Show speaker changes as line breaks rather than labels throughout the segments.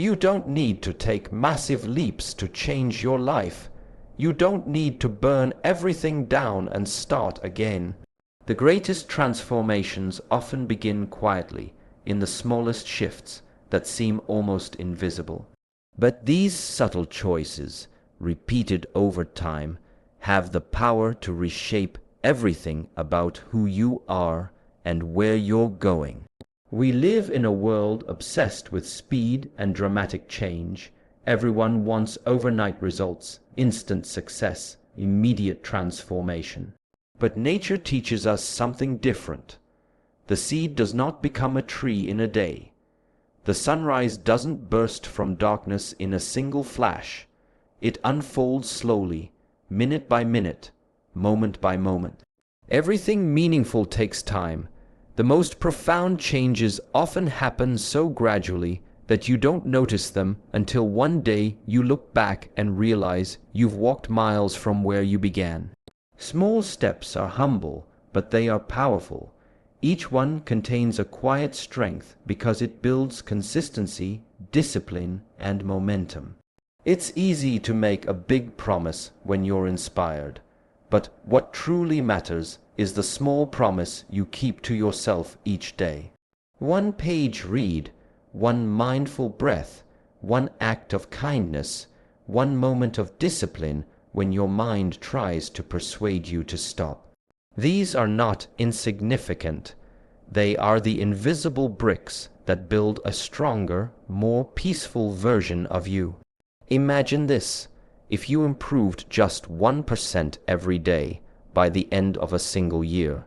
You don't need to take massive leaps to change your life. You don't need to burn everything down and start again. The greatest transformations often begin quietly, in the smallest shifts that seem almost invisible. But these subtle choices, repeated over time, have the power to reshape everything about who you are and where you're going. We live in a world obsessed with speed and dramatic change. Everyone wants overnight results, instant success, immediate transformation. But nature teaches us something different. The seed does not become a tree in a day. The sunrise doesn't burst from darkness in a single flash. It unfolds slowly, minute by minute, moment by moment. Everything meaningful takes time. The most profound changes often happen so gradually that you don't notice them until one day you look back and realize you've walked miles from where you began. Small steps are humble, but they are powerful. Each one contains a quiet strength because it builds consistency, discipline, and momentum. It's easy to make a big promise when you're inspired, but what truly matters is the small promise you keep to yourself each day. One page read, one mindful breath, one act of kindness, one moment of discipline when your mind tries to persuade you to stop. These are not insignificant. They are the invisible bricks that build a stronger, more peaceful version of you. Imagine this: if you improved just 1% every day by the end of a single year,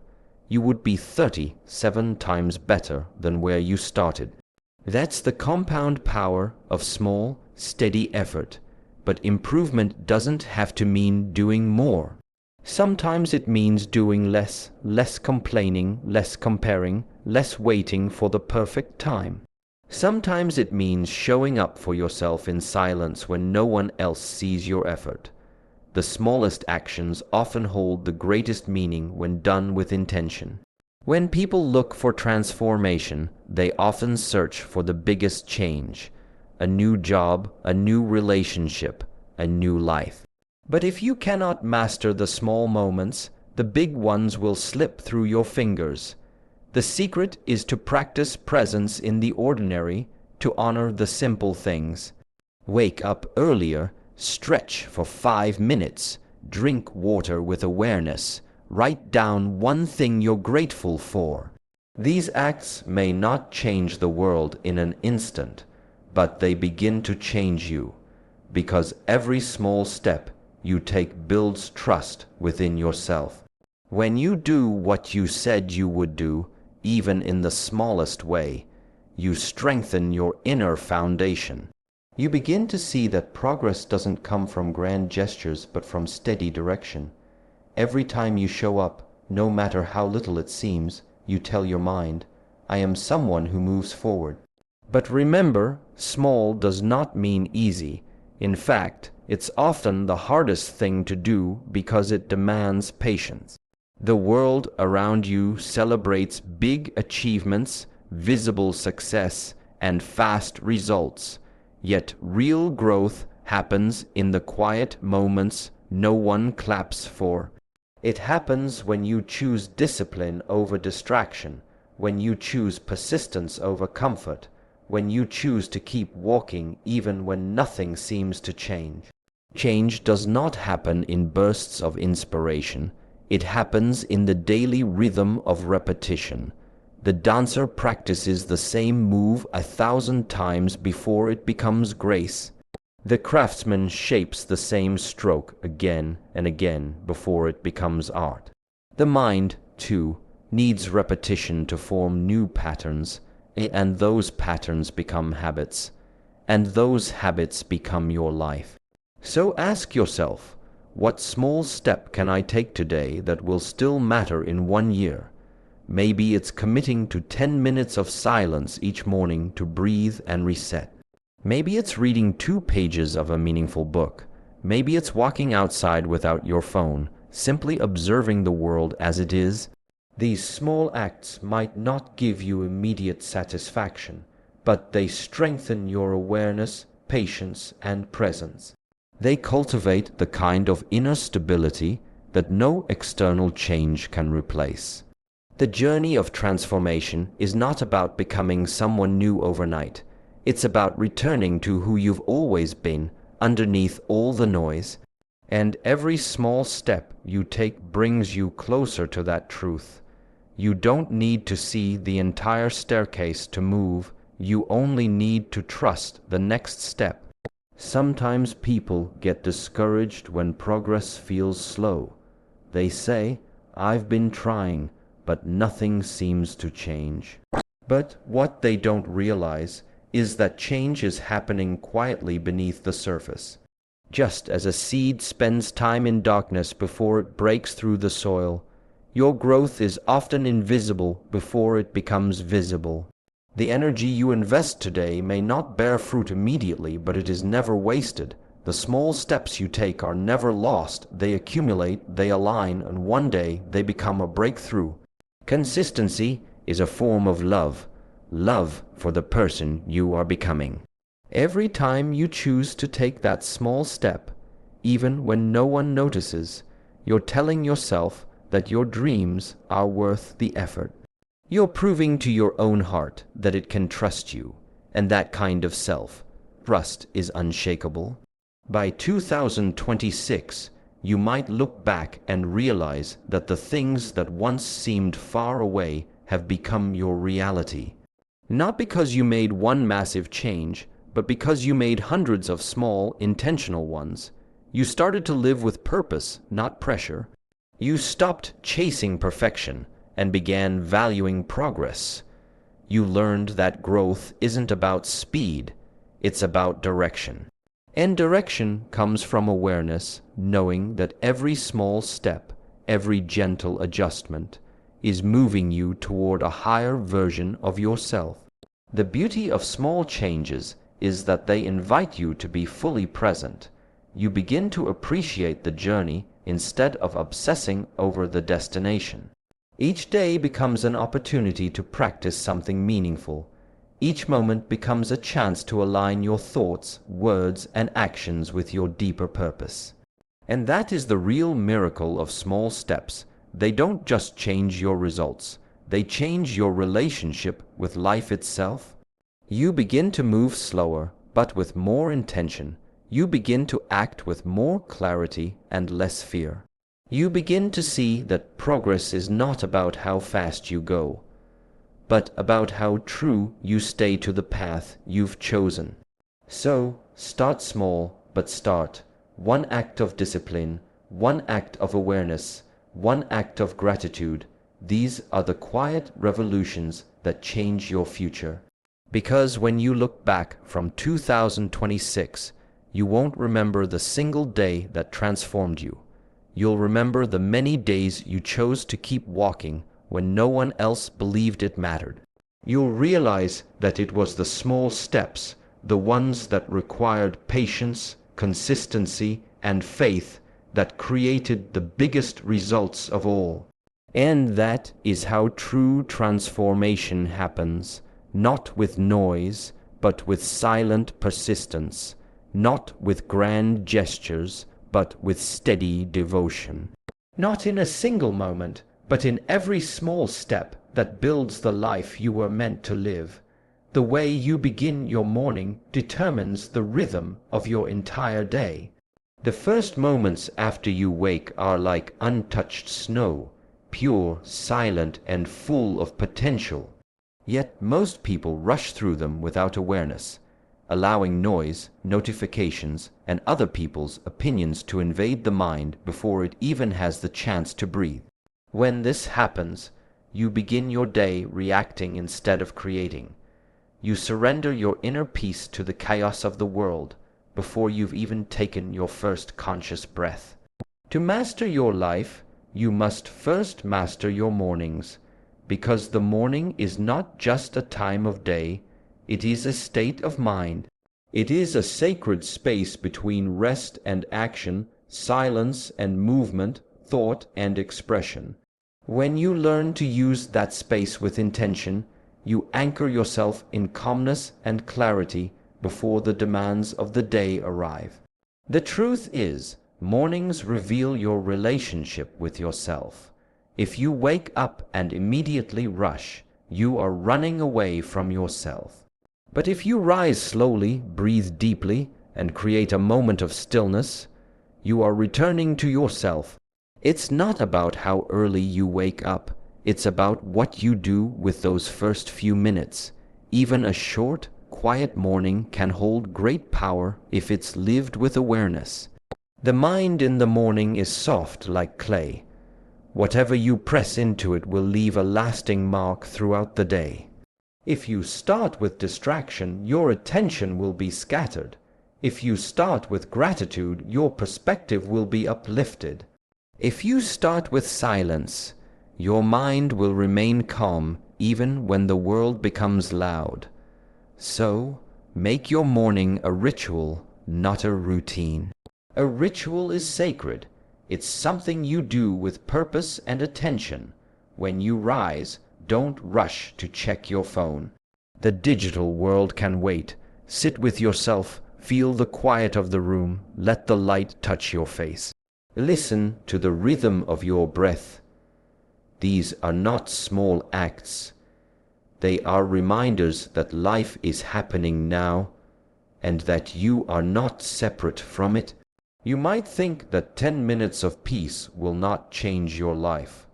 you would be 37 times better than where you started. That's the compound power of small, steady effort. But improvement doesn't have to mean doing more. Sometimes it means doing less, less complaining, less comparing, less waiting for the perfect time. Sometimes it means showing up for yourself in silence when no one else sees your effort. The smallest actions often hold the greatest meaning when done with intention. When people look for transformation, they often search for the biggest change. A new job, a new relationship, a new life. But if you cannot master the small moments, the big ones will slip through your fingers. The secret is to practice presence in the ordinary, to honor the simple things. Wake up earlier, stretch for 5 minutes, drink water with awareness, write down one thing you're grateful for. These acts may not change the world in an instant, but they begin to change you, because every small step you take builds trust within yourself. When you do what you said you would do, even in the smallest way, you strengthen your inner foundation. You begin to see that progress doesn't come from grand gestures but from steady direction. Every time you show up, no matter how little it seems, you tell your mind, "I am someone who moves forward." But remember, small does not mean easy. In fact, it's often the hardest thing to do because it demands patience. The world around you celebrates big achievements, visible success, and fast results. Yet real growth happens in the quiet moments no one claps for. It happens when you choose discipline over distraction, when you choose persistence over comfort, when you choose to keep walking even when nothing seems to change. Change does not happen in bursts of inspiration. It happens in the daily rhythm of repetition. The dancer practices the same move 1,000 times before it becomes grace. The craftsman shapes the same stroke again and again before it becomes art. The mind, too, needs repetition to form new patterns, and those patterns become habits, and those habits become your life. So ask yourself, what small step can I take today that will still matter in 1 year? Maybe it's committing to 10 minutes of silence each morning to breathe and reset. Maybe it's reading 2 pages of a meaningful book. Maybe it's walking outside without your phone, simply observing the world as it is. These small acts might not give you immediate satisfaction, but they strengthen your awareness, patience, and presence. They cultivate the kind of inner stability that no external change can replace. The journey of transformation is not about becoming someone new overnight. It's about returning to who you've always been, underneath all the noise. And every small step you take brings you closer to that truth. You don't need to see the entire staircase to move. You only need to trust the next step. Sometimes people get discouraged when progress feels slow. They say, "I've been trying, but nothing seems to change." But what they don't realize is that change is happening quietly beneath the surface. Just as a seed spends time in darkness before it breaks through the soil, your growth is often invisible before it becomes visible. The energy you invest today may not bear fruit immediately, but it is never wasted. The small steps you take are never lost. They accumulate, they align, and one day they become a breakthrough. Consistency is a form of love. Love for the person you are becoming. Every time you choose to take that small step, even when no one notices, you're telling yourself that your dreams are worth the effort. You're proving to your own heart that it can trust you, and that kind of self-trust is unshakable. By 2026, you might look back and realize that the things that once seemed far away have become your reality. Not because you made one massive change, but because you made hundreds of small, intentional ones. You started to live with purpose, not pressure. You stopped chasing perfection and began valuing progress. You learned that growth isn't about speed, it's about direction. And direction comes from awareness, knowing that every small step, every gentle adjustment, is moving you toward a higher version of yourself. The beauty of small changes is that they invite you to be fully present. You begin to appreciate the journey instead of obsessing over the destination. Each day becomes an opportunity to practice something meaningful. Each moment becomes a chance to align your thoughts, words, and actions with your deeper purpose. And that is the real miracle of small steps. They don't just change your results, they change your relationship with life itself. You begin to move slower, but with more intention. You begin to act with more clarity and less fear. You begin to see that progress is not about how fast you go, but about how true you stay to the path you've chosen. So, start small, but start. One act of discipline, one act of awareness, one act of gratitude. These are the quiet revolutions that change your future. Because when you look back from 2026, you won't remember the single day that transformed you. You'll remember the many days you chose to keep walking when no one else believed it mattered. You'll realize that it was the small steps, the ones that required patience, consistency, and faith, that created the biggest results of all. And that is how true transformation happens, not with noise, but with silent persistence, not with grand gestures, but with steady devotion. Not in a single moment, but in every small step that builds the life you were meant to live. The way you begin your morning determines the rhythm of your entire day. The first moments after you wake are like untouched snow, pure, silent, and full of potential. Yet most people rush through them without awareness, allowing noise, notifications, and other people's opinions to invade the mind before it even has the chance to breathe. When this happens, you begin your day reacting instead of creating. You surrender your inner peace to the chaos of the world before you've even taken your first conscious breath. To master your life, you must first master your mornings, because the morning is not just a time of day, it is a state of mind. It is a sacred space between rest and action, silence and movement, thought and expression. When you learn to use that space with intention, You anchor yourself in calmness and clarity before the demands of the day arrive. The truth is, mornings reveal your relationship with yourself. If you wake up and immediately rush, you are running away from yourself. But if you rise slowly, breathe deeply, and create a moment of stillness, you are returning to yourself. It's not about how early you wake up. It's about what you do with those first few minutes. Even a short, quiet morning can hold great power if it's lived with awareness. The mind in the morning is soft like clay. Whatever you press into it will leave a lasting mark throughout the day. If you start with distraction, your attention will be scattered. If you start with gratitude, your perspective will be uplifted. If you start with silence, your mind will remain calm even when the world becomes loud. So, make your morning a ritual, not a routine. A ritual is sacred. It's something you do with purpose and attention. When you rise, don't rush to check your phone. The digital world can wait. Sit with yourself, feel the quiet of the room, let the light touch your face. Listen to the rhythm of your breath. These are not small acts. They are reminders that life is happening now and that you are not separate from it. You might think that 10 minutes of peace will not change your life,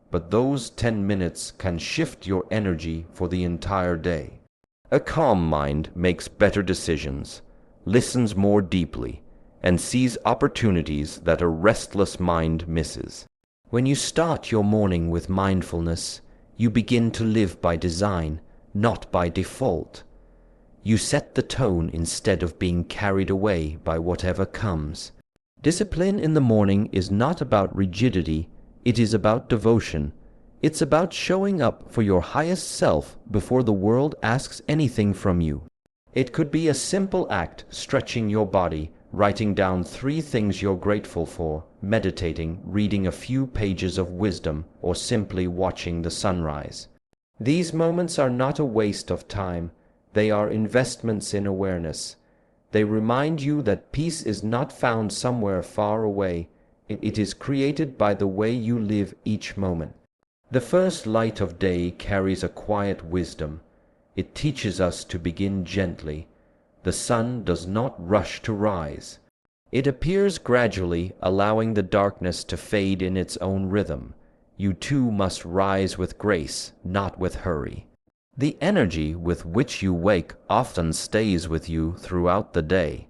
but those 10 minutes can shift your energy for the entire day. A calm mind makes better decisions, listens more deeply, and sees opportunities that a restless mind misses. When you start your morning with mindfulness, you begin to live by design, not by default. You set the tone instead of being carried away by whatever comes. Discipline in the morning is not about rigidity, it is about devotion. It's about showing up for your highest self before the world asks anything from you. It could be a simple act, stretching your body, writing down 3 things you're grateful for, meditating, reading a few pages of wisdom, or simply watching the sunrise. These moments are not a waste of time. They are investments in awareness. They remind you that peace is not found somewhere far away. It is created by the way you live each moment. The first light of day carries a quiet wisdom. It teaches us to begin gently. The sun does not rush to rise. It appears gradually, allowing the darkness to fade in its own rhythm. You too must rise with grace, not with hurry. The energy with which you wake often stays with you throughout the day.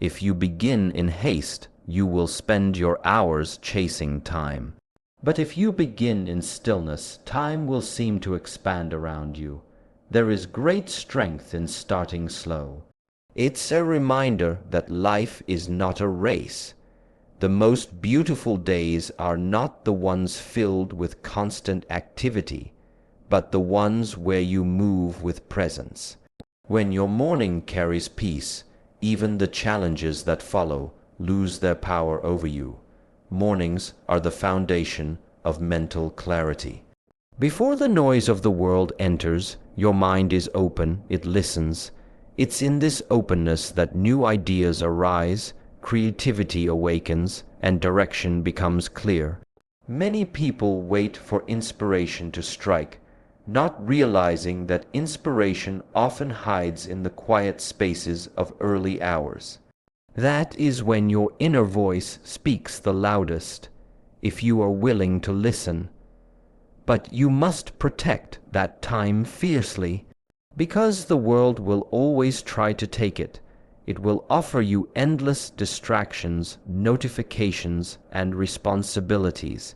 If you begin in haste, you will spend your hours chasing time. But if you begin in stillness, time will seem to expand around you. There is great strength in starting slow. It's a reminder that life is not a race. The most beautiful days are not the ones filled with constant activity, but the ones where you move with presence. When your morning carries peace, even the challenges that follow lose their power over you. Mornings are the foundation of mental clarity. Before the noise of the world enters, your mind is open, it listens. It's in this openness that new ideas arise, creativity awakens, and direction becomes clear. Many people wait for inspiration to strike, not realizing that inspiration often hides in the quiet spaces of early hours. That is when your inner voice speaks the loudest, if you are willing to listen. But you must protect that time fiercely, because the world will always try to take it. It will offer you endless distractions, notifications, and responsibilities.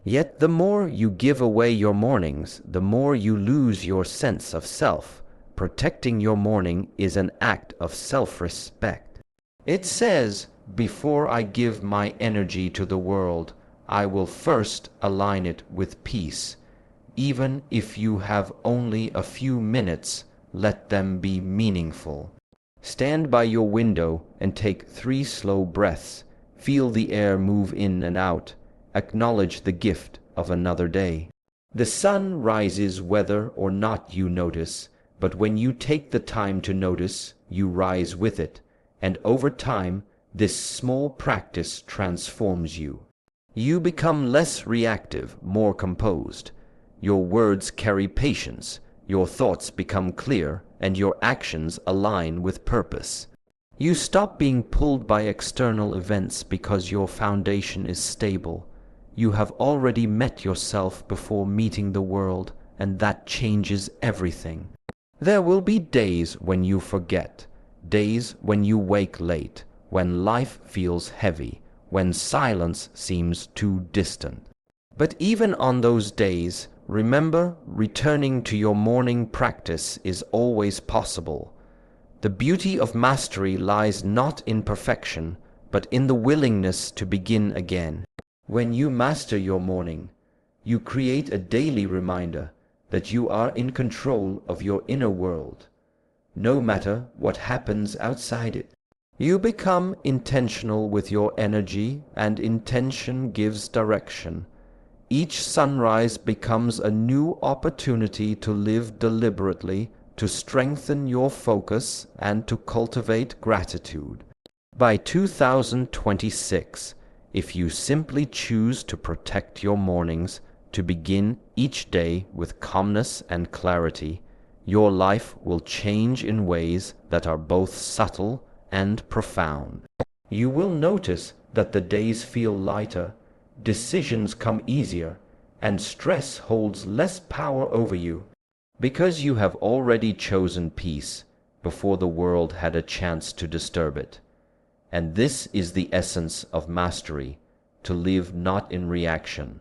Yet the more you give away your mornings, the more you lose your sense of self. Protecting your morning is an act of self-respect. It says, "Before I give my energy to the world, I will first align it with peace. Even if you have only a few minutes, let them be meaningful." Stand by your window and take 3 slow breaths. Feel the air move in and out. Acknowledge the gift of another day. The sun rises whether or not you notice, but when you take the time to notice, you rise with it, and over time, this small practice transforms you. You become less reactive, more composed. Your words carry patience, your thoughts become clear, and your actions align with purpose. You stop being pulled by external events because your foundation is stable. You have already met yourself before meeting the world, and that changes everything. There will be days when you forget, days when you wake late, when life feels heavy, when silence seems too distant. But even on those days, remember, returning to your morning practice is always possible. The beauty of mastery lies not in perfection, but in the willingness to begin again. When you master your morning, you create a daily reminder that you are in control of your inner world, no matter what happens outside it. You become intentional with your energy, and intention gives direction. Each sunrise becomes a new opportunity to live deliberately, to strengthen your focus, and to cultivate gratitude. By 2026, if you simply choose to protect your mornings, to begin each day with calmness and clarity, your life will change in ways that are both subtle and profound. You will notice that the days feel lighter, decisions come easier, and stress holds less power over you, because you have already chosen peace before the world had a chance to disturb it. And this is the essence of mastery, to live not in reaction,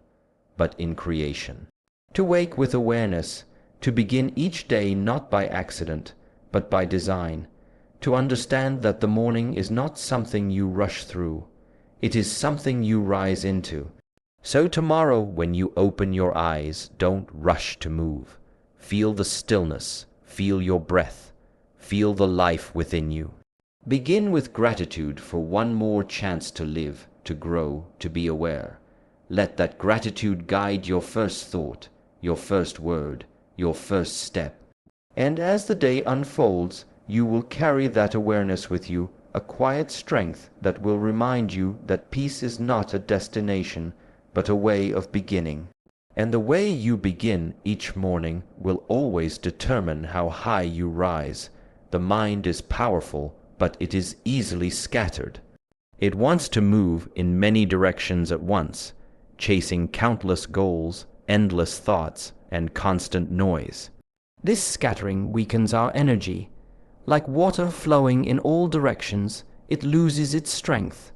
but in creation. To wake with awareness, to begin each day not by accident, but by design. To understand that the morning is not something you rush through, it is something you rise into. So tomorrow, when you open your eyes, don't rush to move. Feel the stillness, feel your breath, feel the life within you. Begin with gratitude for one more chance to live, to grow, to be aware. Let that gratitude guide your first thought, your first word, your first step. And as the day unfolds, you will carry that awareness with you, a quiet strength that will remind you that peace is not a destination, but a way of beginning. And the way you begin each morning will always determine how high you rise. The mind is powerful, but it is easily scattered. It wants to move in many directions at once, chasing countless goals, endless thoughts, and constant noise. This scattering weakens our energy. Like water flowing in all directions, it loses its strength.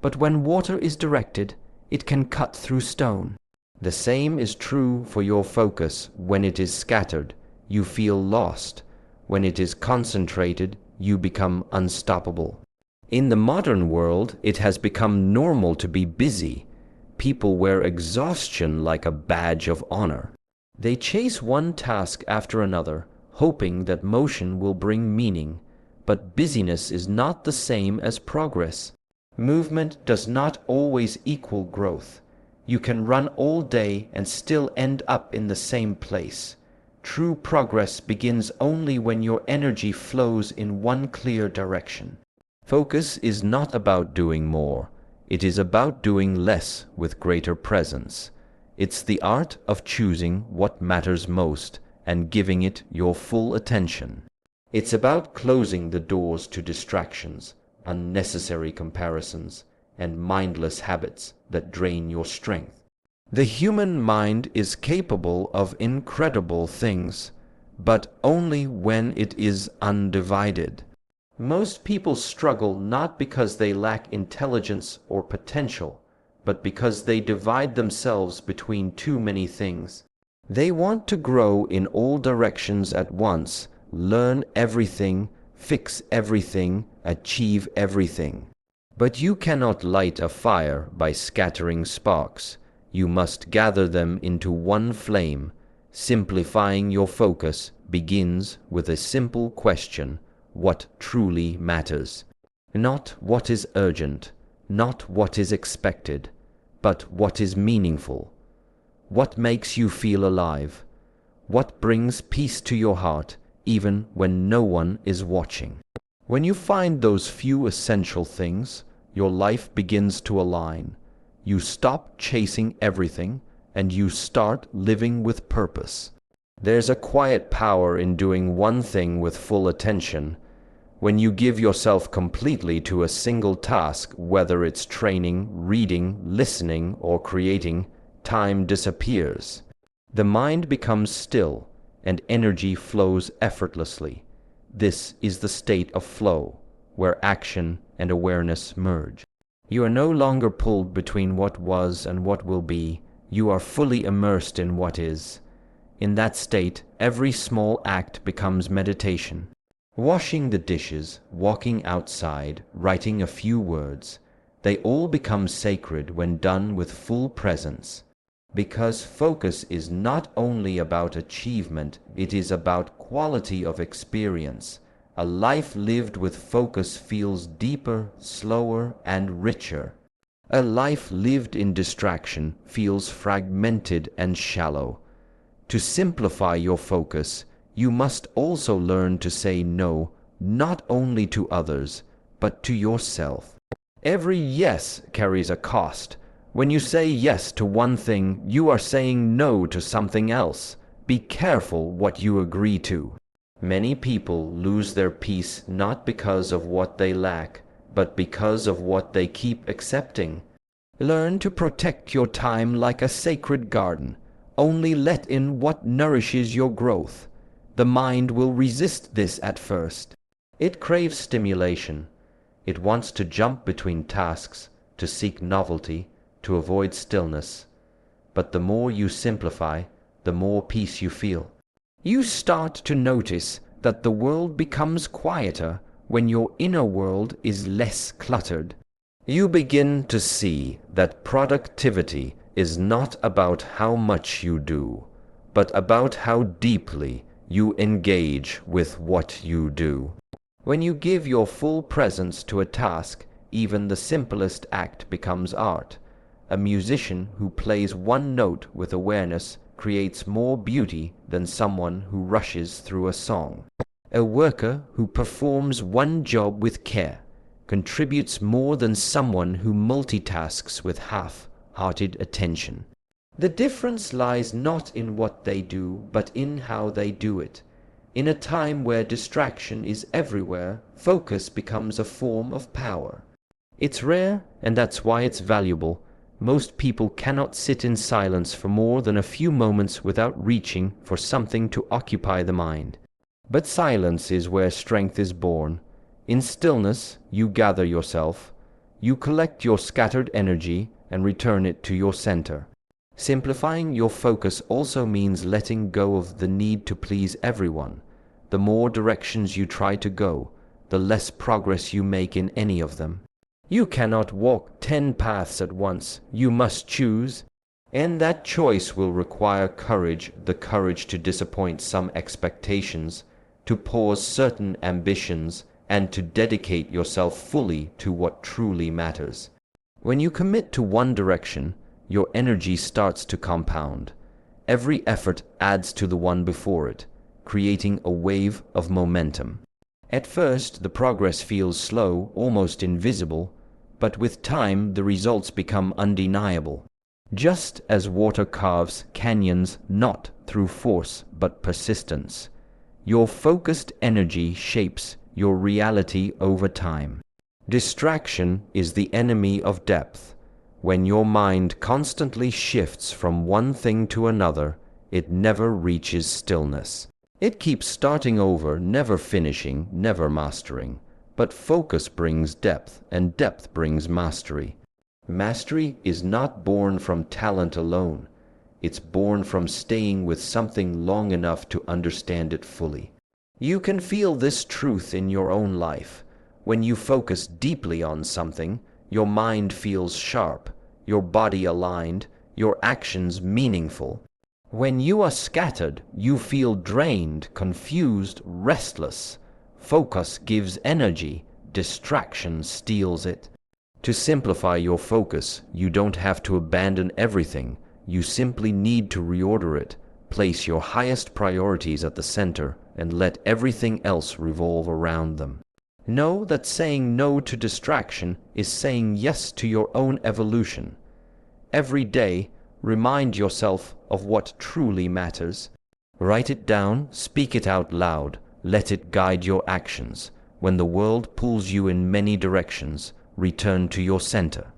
But when water is directed, it can cut through stone. The same is true for your focus. When it is scattered, you feel lost. When it is concentrated, you become unstoppable. In the modern world, it has become normal to be busy. People wear exhaustion like a badge of honor. They chase one task after another, hoping that motion will bring meaning. But busyness is not the same as progress. Movement does not always equal growth. You can run all day and still end up in the same place. True progress begins only when your energy flows in one clear direction. Focus is not about doing more. It is about doing less with greater presence. It's the art of choosing what matters most and giving it your full attention. It's about closing the doors to distractions, unnecessary comparisons, and mindless habits that drain your strength. The human mind is capable of incredible things, but only when it is undivided. Most people struggle not because they lack intelligence or potential, but because they divide themselves between too many things. They want to grow in all directions at once, learn everything, fix everything, achieve everything. But you cannot light a fire by scattering sparks. You must gather them into one flame. Simplifying your focus begins with a simple question: what truly matters? Not what is urgent, not what is expected, but what is meaningful. What makes you feel alive? What brings peace to your heart, even when no one is watching? When you find those few essential things, your life begins to align. You stop chasing everything, and you start living with purpose. There's a quiet power in doing one thing with full attention. When you give yourself completely to a single task, whether it's training, reading, listening, or creating, time disappears. The mind becomes still, and energy flows effortlessly. This is the state of flow, where action and awareness merge. You are no longer pulled between what was and what will be. You are fully immersed in what is. In that state, every small act becomes meditation. Washing the dishes, walking outside, writing a few words, they all become sacred when done with full presence. Because focus is not only about achievement, it is about quality of experience. A life lived with focus feels deeper, slower, and richer. A life lived in distraction feels fragmented and shallow. To simplify your focus, you must also learn to say no, not only to others, but to yourself. Every yes carries a cost. When you say yes to one thing, you are saying no to something else. Be careful what you agree to. Many people lose their peace not because of what they lack, but because of what they keep accepting. Learn to protect your time like a sacred garden. Only let in what nourishes your growth. The mind will resist this at first. It craves stimulation. It wants to jump between tasks, to seek novelty, to avoid stillness. But the more you simplify, the more peace you feel. You start to notice that the world becomes quieter when your inner world is less cluttered. You begin to see that productivity is not about how much you do, but about how deeply you engage with what you do. When you give your full presence to a task, even the simplest act becomes art. A musician who plays one note with awareness creates more beauty than someone who rushes through a song. A worker who performs one job with care contributes more than someone who multitasks with half-hearted attention. The difference lies not in what they do, but in how they do it. In a time where distraction is everywhere, focus becomes a form of power. It's rare, and that's why it's valuable. Most people cannot sit in silence for more than a few moments without reaching for something to occupy the mind. But silence is where strength is born. In stillness, you gather yourself. You collect your scattered energy and return it to your center. Simplifying your focus also means letting go of the need to please everyone. The more directions you try to go, the less progress you make in any of them. You cannot walk 10 paths at once. You must choose. And that choice will require courage, the courage to disappoint some expectations, to pause certain ambitions, and to dedicate yourself fully to what truly matters. When you commit to one direction, your energy starts to compound. Every effort adds to the one before it, creating a wave of momentum. At first, the progress feels slow, almost invisible, but with time, the results become undeniable. Just as water carves canyons not through force but persistence, your focused energy shapes your reality over time. Distraction is the enemy of depth. When your mind constantly shifts from one thing to another, it never reaches stillness. It keeps starting over, never finishing, never mastering. But focus brings depth, and depth brings mastery. Mastery is not born from talent alone. It's born from staying with something long enough to understand it fully. You can feel this truth in your own life. When you focus deeply on something, your mind feels sharp, your body aligned, your actions meaningful. When you are scattered, you feel drained, confused, restless. Focus gives energy, distraction steals it. To simplify your focus, you don't have to abandon everything. You simply need to reorder it. Place your highest priorities at the center and let everything else revolve around them. Know that saying no to distraction is saying yes to your own evolution. Every day, remind yourself of what truly matters. Write it down, speak it out loud, let it guide your actions. When the world pulls you in many directions, return to your center.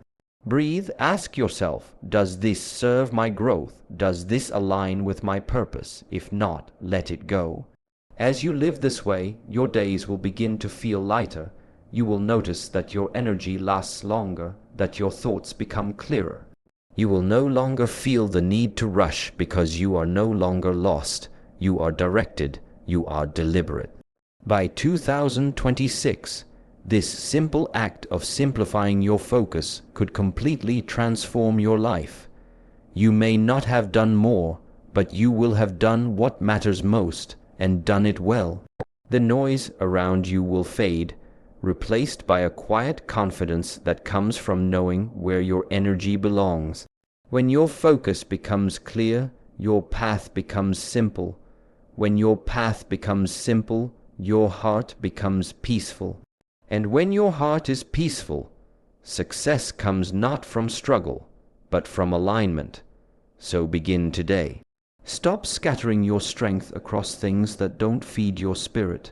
Breathe, ask yourself, does this serve my growth? Does this align with my purpose? If not, let it go. As you live this way, your days will begin to feel lighter. You will notice that your energy lasts longer, that your thoughts become clearer. You will no longer feel the need to rush because you are no longer lost. You are directed. You are deliberate. By 2026, this simple act of simplifying your focus could completely transform your life. You may not have done more, but you will have done what matters most and done it well. The noise around you will fade, replaced by a quiet confidence that comes from knowing where your energy belongs. When your focus becomes clear, your path becomes simple. When your path becomes simple, your heart becomes peaceful. And when your heart is peaceful, success comes not from struggle, but from alignment. So begin today. Stop scattering your strength across things that don't feed your spirit.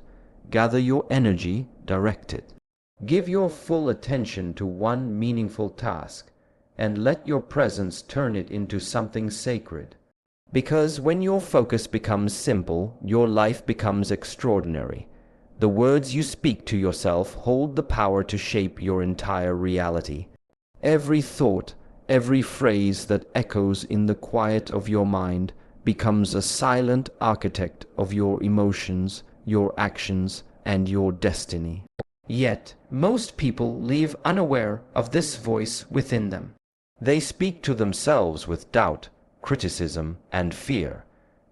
Gather your energy, direct it. Give your full attention to one meaningful task, and let your presence turn it into something sacred. Because when your focus becomes simple, your life becomes extraordinary. The words you speak to yourself hold the power to shape your entire reality. Every thought, every phrase that echoes in the quiet of your mind becomes a silent architect of your emotions, your actions, and your destiny. Yet, most people live unaware of this voice within them. They speak to themselves with doubt, criticism, and fear,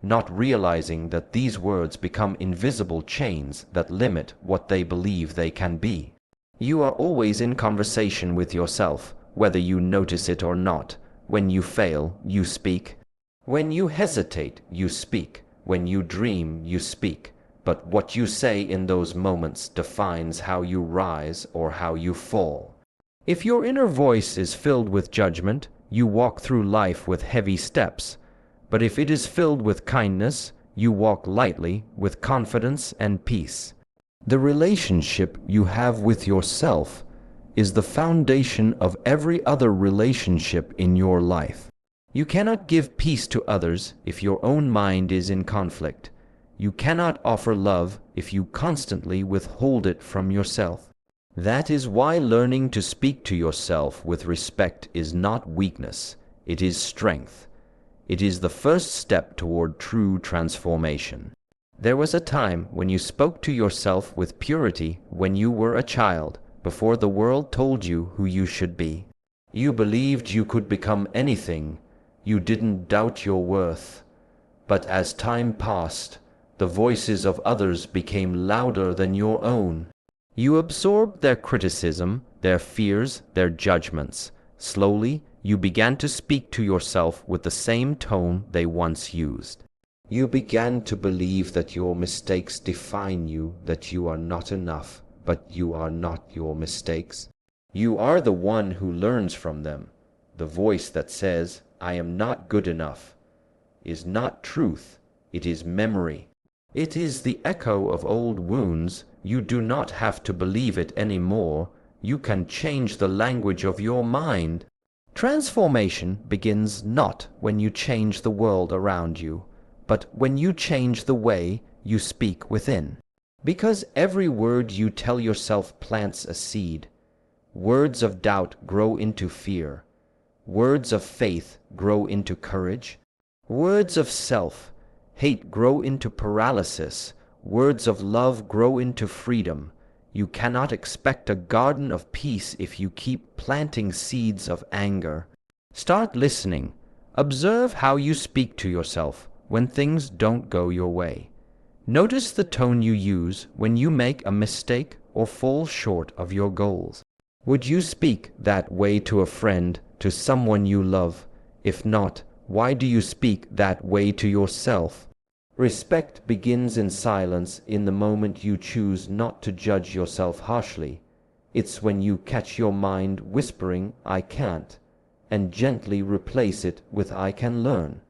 not realizing that these words become invisible chains that limit what they believe they can be. You are always in conversation with yourself, whether you notice it or not. When you fail, you speak. When you hesitate, you speak. When you dream, you speak. But what you say in those moments defines how you rise or how you fall. If your inner voice is filled with judgment, you walk through life with heavy steps. But if it is filled with kindness, you walk lightly with confidence and peace. The relationship you have with yourself is the foundation of every other relationship in your life. You cannot give peace to others if your own mind is in conflict. You cannot offer love if you constantly withhold it from yourself. That is why learning to speak to yourself with respect is not weakness, it is strength. It is the first step toward true transformation. There was a time when you spoke to yourself with purity when you were a child, before the world told you who you should be. You believed you could become anything. You didn't doubt your worth. But as time passed, the voices of others became louder than your own. You absorbed their criticism, their fears, their judgments. Slowly, you began to speak to yourself with the same tone they once used. You began to believe that your mistakes define you, that you are not enough, but you are not your mistakes. You are the one who learns from them. The voice that says, "I am not good enough," is not truth, it is memory. It is the echo of old wounds. You do not have to believe it anymore. You can change the language of your mind. Transformation begins not when you change the world around you, but when you change the way you speak within. Because every word you tell yourself plants a seed. Words of doubt grow into fear. Words of faith grow into courage. Words of self-hate grow into paralysis. Words of love grow into freedom. You cannot expect a garden of peace if you keep planting seeds of anger. Start listening. Observe how you speak to yourself when things don't go your way. Notice the tone you use when you make a mistake or fall short of your goals. Would you speak that way to a friend, to someone you love? If not, Why do you speak that way to yourself? Respect begins in silence, in the moment you choose not to judge yourself harshly. It's when you catch your mind whispering, "I can't," and gently replace it with "I can learn."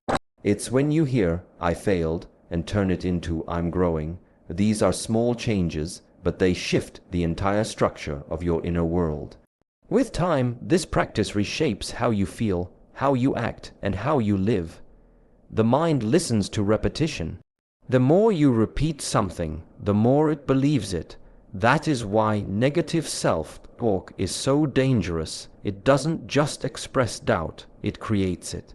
It's when you hear, "I failed," and turn it into "I'm growing." These are small changes, but they shift the entire structure of your inner world. With time, this practice reshapes how you feel, how you act, and how you live. The mind listens to repetition. The more you repeat something, the more it believes it. That is why negative self-talk is so dangerous. It doesn't just express doubt, it creates it.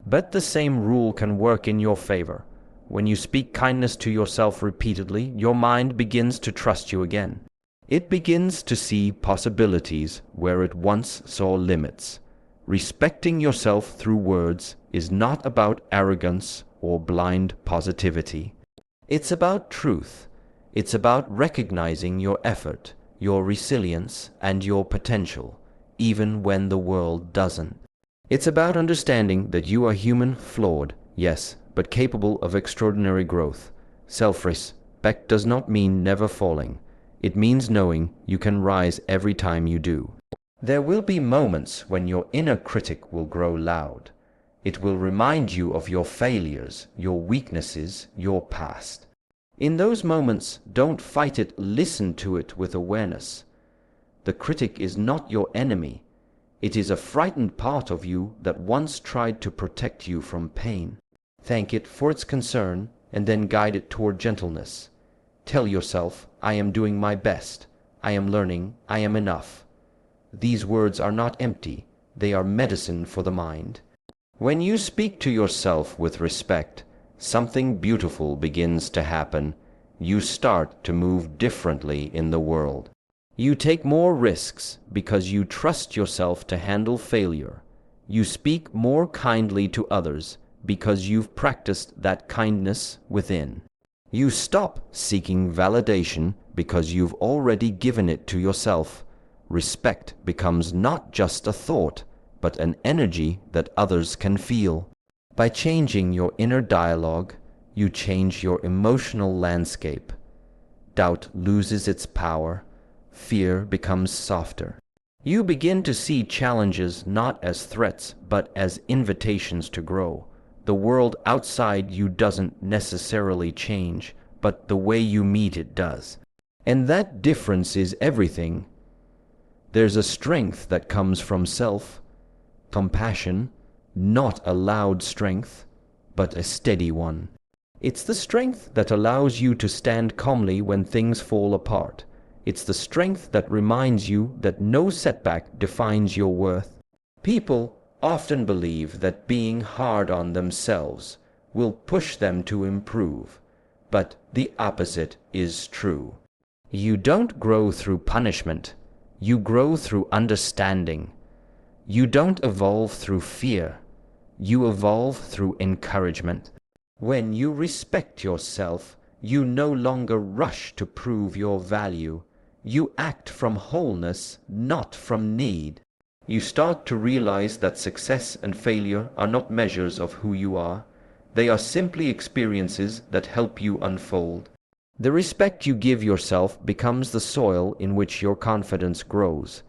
But the same rule can work in your favor. When you speak kindness to yourself repeatedly, your mind begins to trust you again. It begins to see possibilities where it once saw limits. Respecting yourself through words is not about arrogance or blind positivity. It's about truth. It's about recognizing your effort, your resilience, and your potential, even when the world doesn't. It's about understanding that you are human, flawed, yes, but capable of extraordinary growth. Self-respect does not mean never falling. It means knowing you can rise every time you do. There will be moments when your inner critic will grow loud. It will remind you of your failures, your weaknesses, your past. In those moments, don't fight it, listen to it with awareness. The critic is not your enemy. It is a frightened part of you that once tried to protect you from pain. Thank it for its concern and then guide it toward gentleness. Tell yourself, "I am doing my best. I am learning. I am enough." These words are not empty. They are medicine for the mind. When you speak to yourself with respect, something beautiful begins to happen. You start to move differently in the world. You take more risks because you trust yourself to handle failure. You speak more kindly to others because you've practiced that kindness within. You stop seeking validation because you've already given it to yourself. Respect becomes not just a thought, but an energy that others can feel. By changing your inner dialogue, you change your emotional landscape. Doubt loses its power. Fear becomes softer. You begin to see challenges not as threats, but as invitations to grow. The world outside you doesn't necessarily change, but the way you meet it does. And that difference is everything. There's a strength that comes from self-compassion, not a loud strength, but a steady one. It's the strength that allows you to stand calmly when things fall apart. It's the strength that reminds you that no setback defines your worth. People often believe that being hard on themselves will push them to improve, but the opposite is true. You don't grow through punishment. You grow through understanding. You don't evolve through fear. You evolve through encouragement. When you respect yourself, you no longer rush to prove your value. You act from wholeness, not from need. You start to realize that success and failure are not measures of who you are. They are simply experiences that help you unfold. The respect you give yourself becomes the soil in which your confidence grows.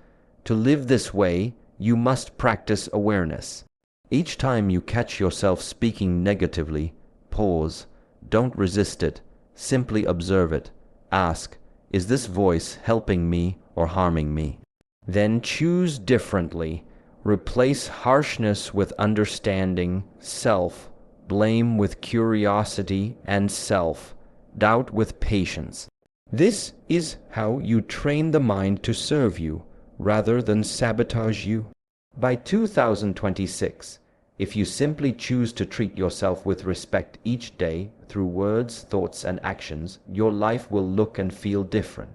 To live this way, you must practice awareness. Each time you catch yourself speaking negatively, pause. Don't resist it. Simply observe it. Ask, is this voice helping me or harming me? Then choose differently. Replace harshness with understanding, self-blame with curiosity and self-doubt with patience. This is how you train the mind to serve you, rather than sabotage you. By 2026, if you simply choose to treat yourself with respect each day through words, thoughts, and actions, your life will look and feel different.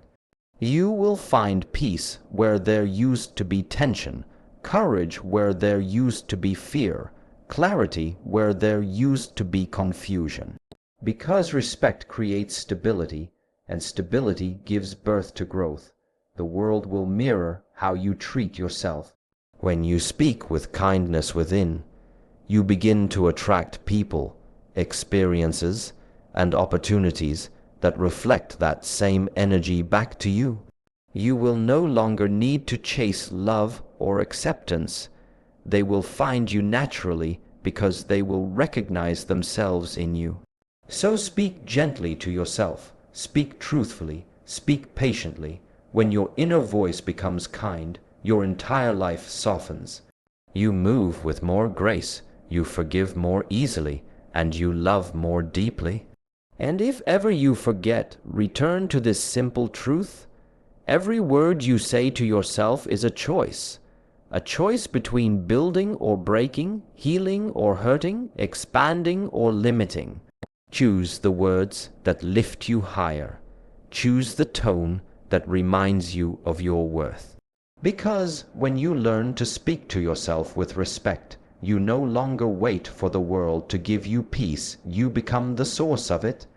You will find peace where there used to be tension, courage where there used to be fear, clarity where there used to be confusion. Because respect creates stability, and stability gives birth to growth, the world will mirror how you treat yourself. When you speak with kindness within, you begin to attract people, experiences, and opportunities that reflect that same energy back to you. You will no longer need to chase love or acceptance. They will find you naturally because they will recognize themselves in you. So speak gently to yourself, speak truthfully, speak patiently. When your inner voice becomes kind, your entire life softens. You move with more grace, you forgive more easily, and you love more deeply. And if ever you forget, return to this simple truth. Every word you say to yourself is a choice between building or breaking, healing or hurting, expanding or limiting. Choose the words that lift you higher. Choose the tone that reminds you of your worth. Because when you learn to speak to yourself with respect, you no longer wait for the world to give you peace, you become the source of it.